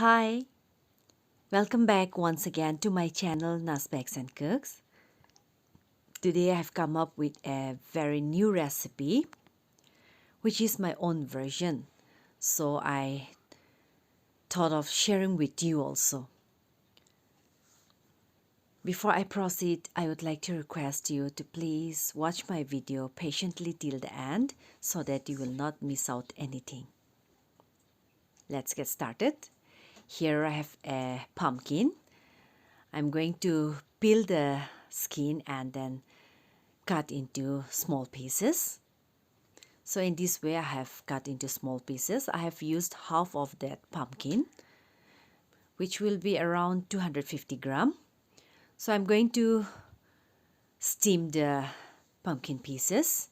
Hi, welcome back once again to my channel Nasbaks and Cooks. Today I have come up with a very new recipe which is my own version. So I thought of sharing with you also. Before I proceed, I would like to request you to please watch my video patiently till the end so that you will not miss out anything. Let's get started. Here I have a pumpkin. I'm going to peel the skin and then cut into small pieces. So in this way I have cut into small pieces. I have used half of that pumpkin, which will be around 250 gram. So I'm going to steam the pumpkin pieces.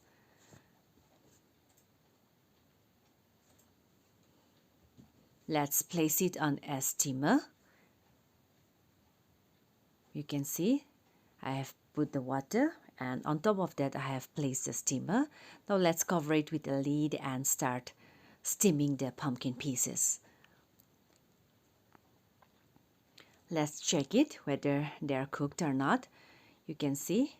Let's place it on a steamer. You can see I have put the water, and on top of that I have placed the steamer. Now let's cover it with a lid and start steaming the pumpkin pieces. Let's check it whether they are cooked or not. You can see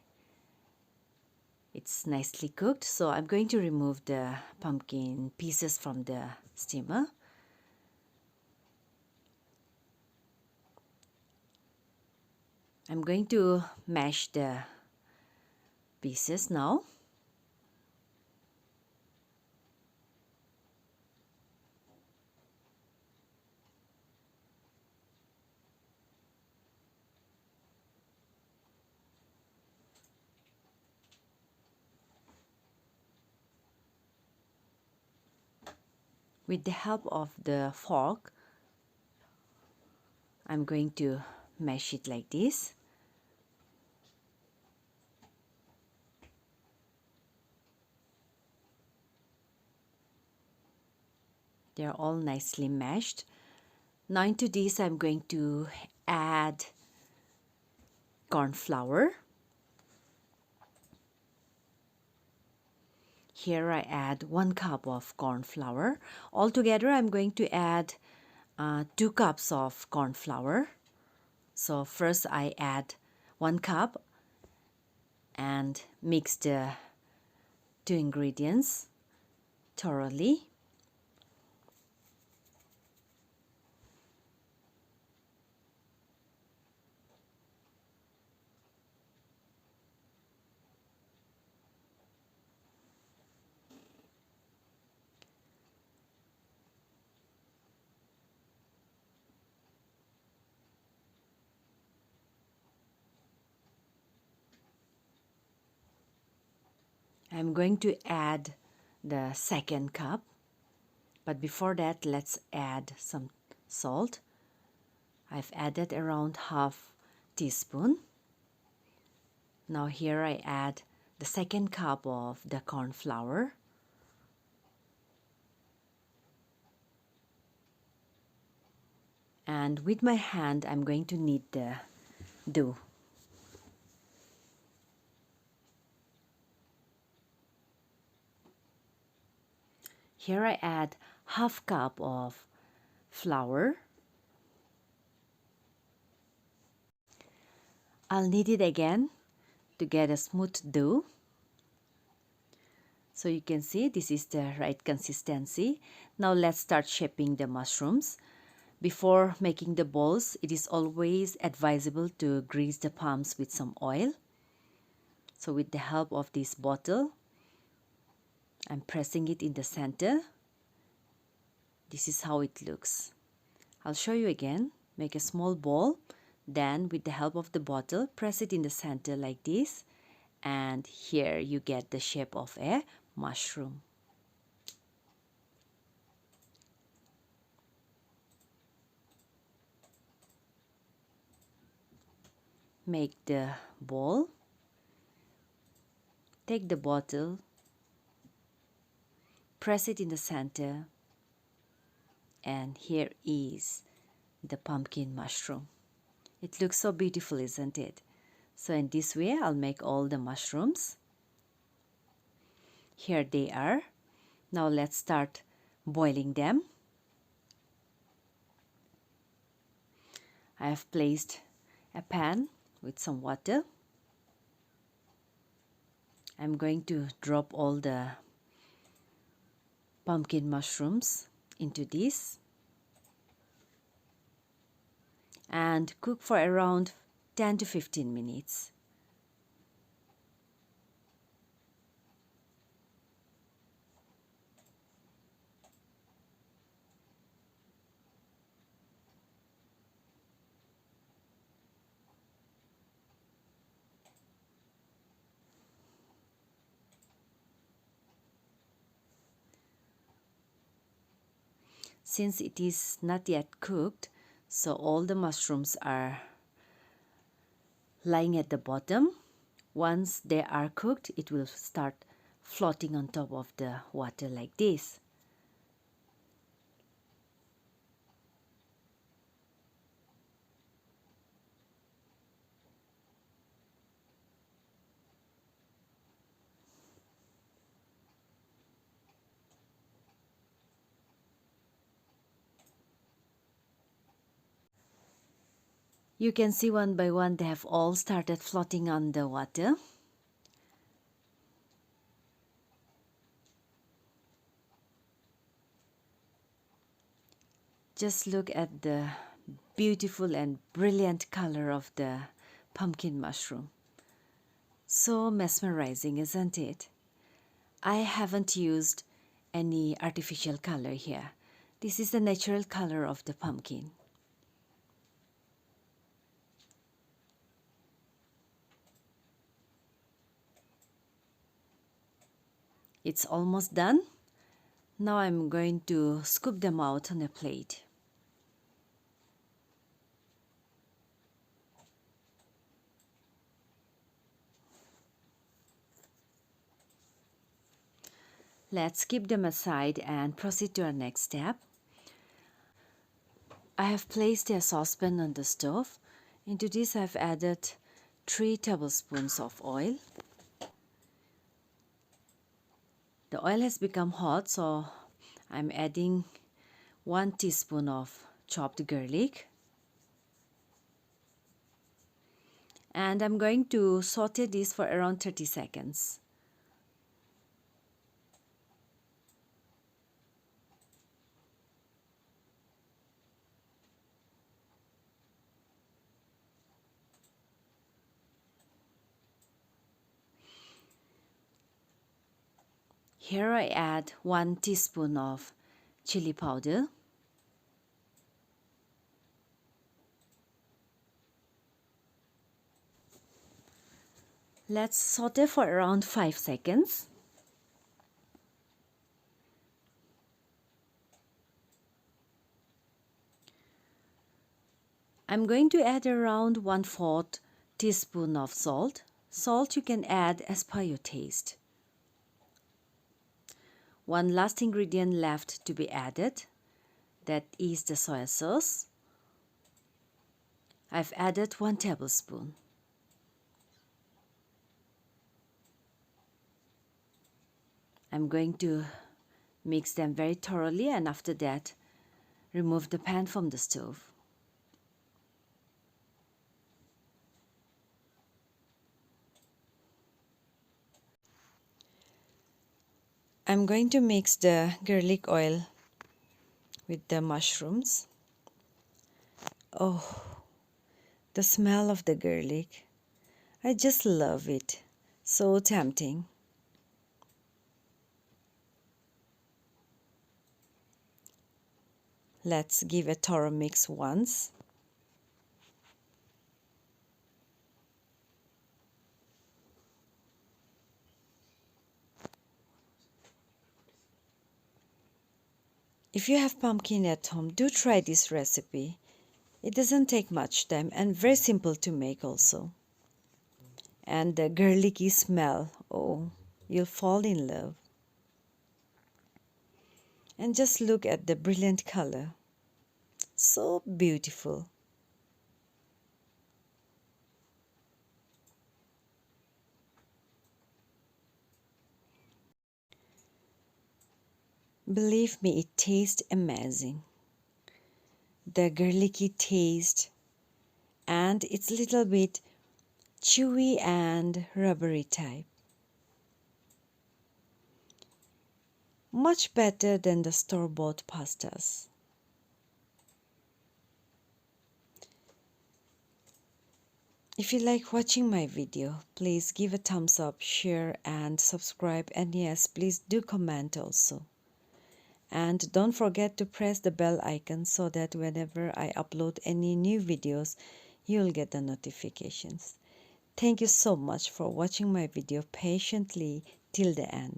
it's nicely cooked. So I'm going to remove the pumpkin pieces from the steamer. I'm going to mash the pieces now. With the help of the fork, I'm going to mash it like this. They are all nicely mashed. Now into this I'm going to add corn flour. Here I add 1 cup of corn flour. Altogether I'm going to add 2 cups of corn flour. So first I add 1 cup and mix the 2 ingredients thoroughly. I'm going to add the 2nd cup, but before that let's add some salt. I've added around half teaspoon. Now here I add the 2nd cup of the corn flour. And with my hand I'm going to knead the dough. Here I add half cup of flour. I'll knead it again to get a smooth dough. So you can see this is the right consistency. Now let's start shaping the mushrooms. Before making the balls, it is always advisable to grease the palms with some oil. So with the help of this bottle, I'm pressing it in the center. This is how it looks. I'll show you again. Make a small ball. Then with the help of the bottle, press it in the center like this. And here you get the shape of a mushroom. Make the ball. Take the bottle. Press it in the center. And here is the pumpkin mushroom. It looks so beautiful, isn't it? So in this way, I'll make all the mushrooms. Here they are. Now let's start boiling them. I have placed a pan with some water. I'm going to drop all the pumpkin mushrooms into this and cook for around 10 to 15 minutes. Since it is not yet cooked, so all the mushrooms are lying at the bottom. Once they are cooked, it will start floating on top of the water like this. You can see one by one they have all started floating on the water. Just look at the beautiful and brilliant color of the pumpkin mushroom. So mesmerizing, isn't it? I haven't used any artificial color here. This is the natural color of the pumpkin. It's almost done. Now I'm going to scoop them out on a plate. Let's keep them aside and proceed to our next step. I have placed a saucepan on the stove. Into this I've added 3 tablespoons of oil. The oil has become hot, so I'm adding 1 teaspoon of chopped garlic. And I'm going to saute this for around 30 seconds. Here I add 1 teaspoon of chili powder. Let's saute for around 5 seconds. I'm going to add around 1/4 teaspoon of salt. Salt you can add as per your taste. One last ingredient left to be added, that is the soy sauce. I've added 1 tablespoon. I'm going to mix them very thoroughly, and after that remove the pan from the stove. I'm going to mix the garlic oil with the mushrooms. Oh, the smell of the garlic. I just love it. So tempting. Let's give a thorough mix once. If you have pumpkin at home, do try this recipe. It doesn't take much time and very simple to make also. And the garlicky smell, oh, you'll fall in love. And just look at the brilliant color. So beautiful. Believe me, it tastes amazing. The garlicky taste, and it's a little bit chewy and rubbery type. Much better than the store-bought pastas. If you like watching my video, please give a thumbs up, share and subscribe, and yes, please do comment also. And don't forget to press the bell icon so that whenever I upload any new videos, you'll get the notifications. Thank you so much for watching my video patiently till the end.